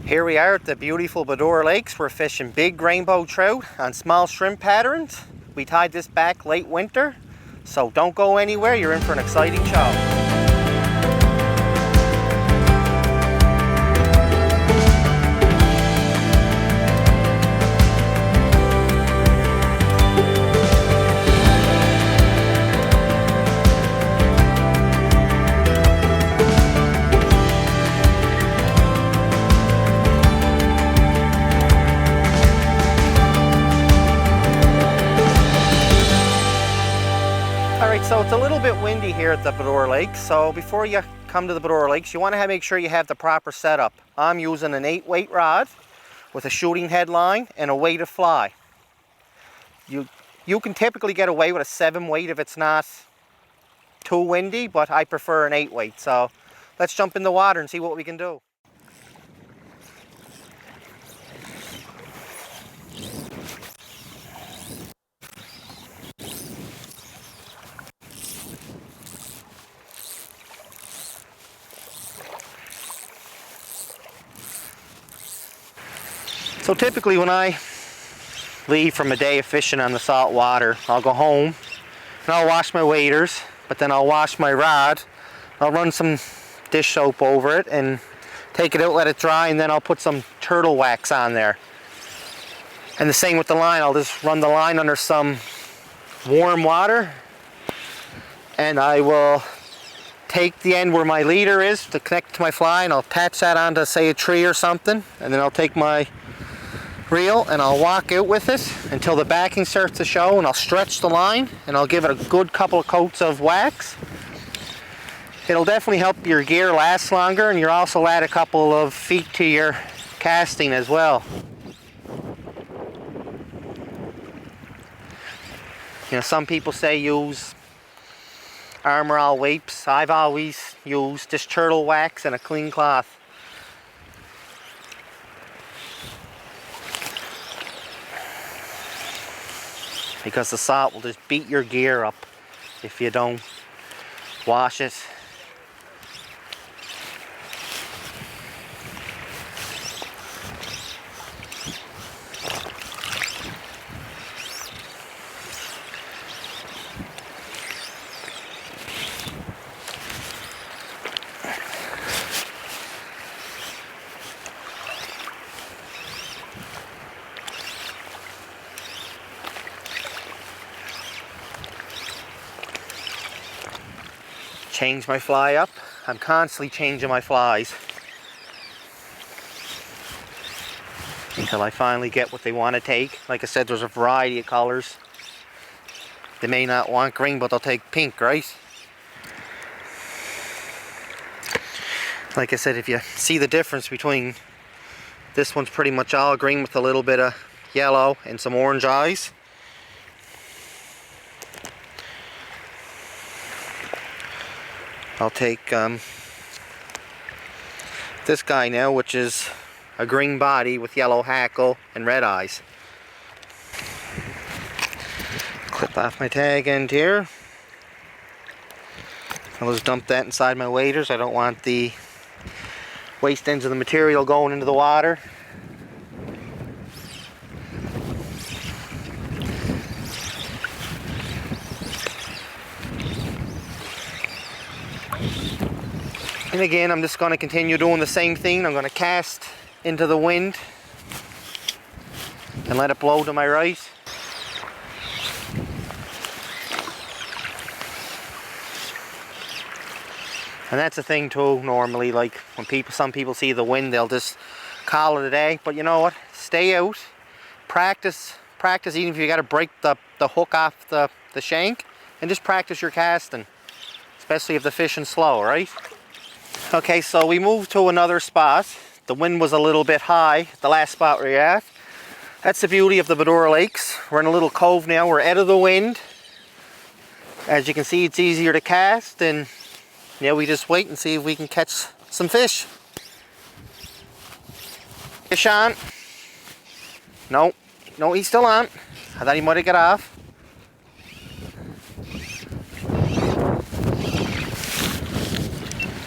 Here we are at the beautiful Badora Lakes. We're fishing big rainbow trout on small shrimp patterns. We tied this back late winter, so don't go anywhere. You're in for an exciting show. So it's a little bit windy here at the Badora Lakes, so before you come to the Badora Lakes, you want to make sure you have the proper setup. I'm using an 8-weight rod with a shooting head line and a weighted fly. You can typically get away with a 7-weight if it's not too windy, but I prefer an 8-weight. So let's jump in the water and see what we can do. So typically when I leave from a day of fishing on the salt water, I'll go home and I'll wash my waders, but then I'll wash my rod. I'll run some dish soap over it and take it out, let it dry, and then I'll put some turtle wax on there. And the same with the line. I'll just run the line under some warm water, and I will take the end where my leader is to connect to my fly, and I'll attach that onto, say, a tree or something, and then I'll take my reel and I'll walk out with it until the backing starts to show, and I'll stretch the line and I'll give it a good couple of coats of wax. It'll definitely help your gear last longer, and you'll also add a couple of feet to your casting as well. You know, some people say use Armor All Wipes. I've always used just turtle wax and a clean cloth. Because the salt will just beat your gear up if you don't wash it. Change my fly up. I'm constantly changing my flies until I finally get what they want to take. Like I said, there's a variety of colors. They may not want green, but they'll take pink, right? Like I said, if you see the difference between this one's pretty much all green with a little bit of yellow and some orange eyes. I'll take this guy now, which is a green body with yellow hackle and red eyes. Clip off my tag end here. I'll just dump that inside my waders. I don't want the waste ends of the material going into the water. And again, I'm just going to continue doing the same thing. I'm going to cast into the wind and let it blow to my right. And that's the thing too, normally, like when some people see the wind, they'll just call it a day. But you know what? Stay out, practice, even if you got to break the hook off the shank, and just practice your casting, especially if the fishing's slow, right? Okay, so we moved to another spot. The wind was a little bit high, the last spot we're at. That's the beauty of the Badora Lakes. We're in a little cove now. We're out of the wind. As you can see, it's easier to cast, and yeah, we just wait and see if we can catch some fish. Fish on. No, he's still on. I thought he might have got off.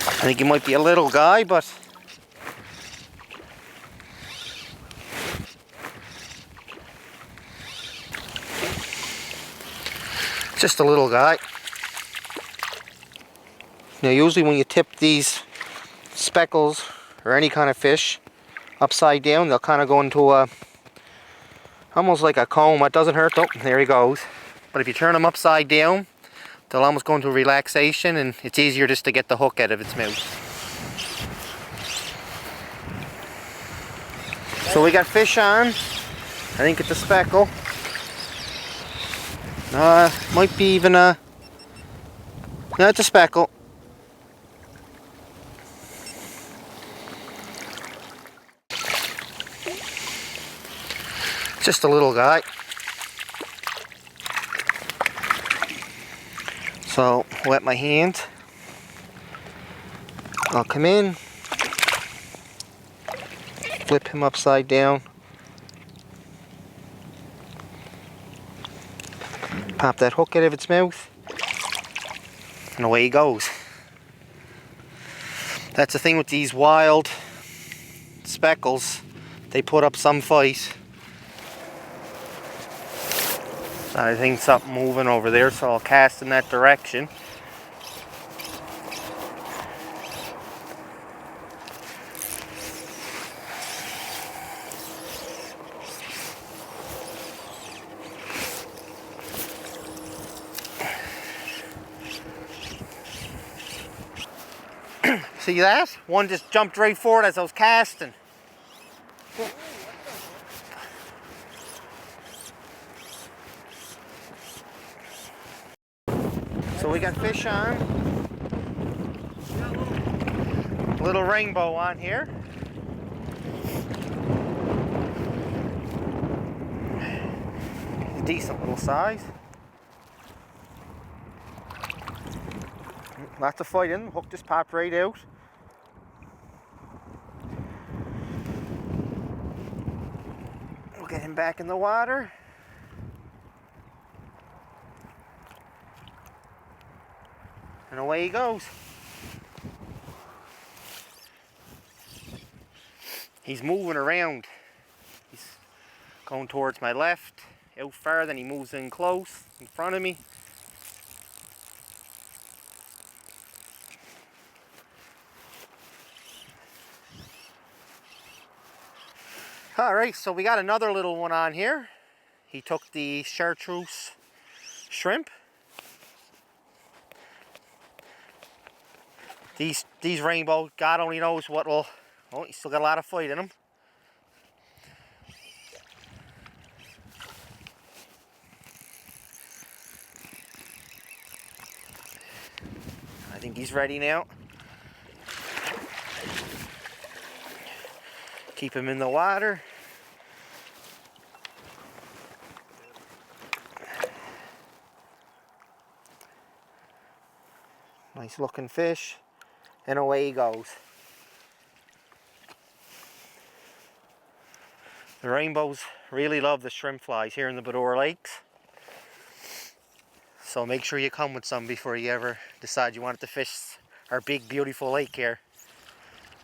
I think he might be a little guy, but Just a little guy. Now usually when you tip these speckles or any kind of fish upside down, they'll kind of go into a almost like a comb. It doesn't hurt though. There he goes. But if you turn them upside down, they'll almost go into relaxation, and it's easier just to get the hook out of its mouth. So we got fish on. I think it's a speckle. Might be even a... No, it's a speckle. Just a little guy. So, wet my hand. I'll come in, flip him upside down, pop that hook out of its mouth, and away he goes. That's the thing with these wild speckles, they put up some fight. I think something moving over there, so I'll cast in that direction. See that? One just jumped right forward as I was casting. So we got fish on. Little rainbow on here. Decent little size. Lots of fight in them. Hook just popped right out. We'll get him back in the water. And away he goes. He's moving around. He's going towards my left, out far, then he moves in close, in front of me. Alright, so we got another little one on here. He took the chartreuse shrimp. These rainbow, God only knows what will... Oh, he's still got a lot of fight in him. I think he's ready now. Keep him in the water. Nice looking fish. And away he goes. The rainbows really love the shrimp flies here in the Badora Lakes. So make sure you come with some before you ever decide you want to fish our big beautiful lake here.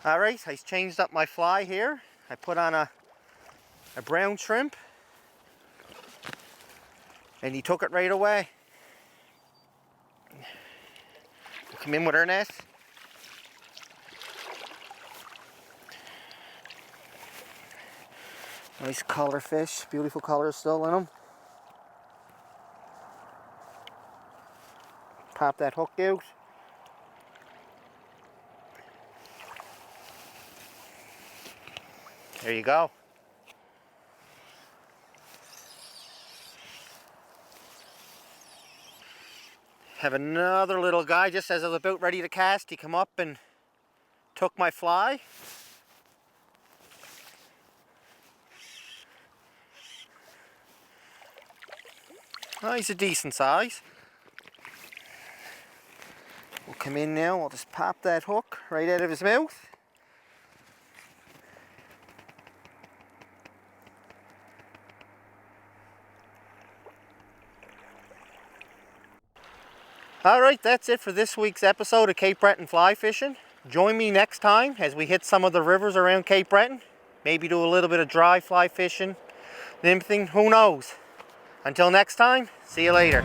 Alright, I changed up my fly here. I put on a brown shrimp. And he took it right away. We'll come in with our net. Nice color fish, beautiful colors still in them. Pop that hook out. There you go. Have another little guy, just as I was about ready to cast, he come up and took my fly. Oh, he's a decent size. We'll come in now, we'll just pop that hook right out of his mouth. Alright, that's it for this week's episode of Cape Breton fly fishing. Join me next time as we hit some of the rivers around Cape Breton. Maybe do a little bit of dry fly fishing, nymphing, who knows. Until next time, see you later.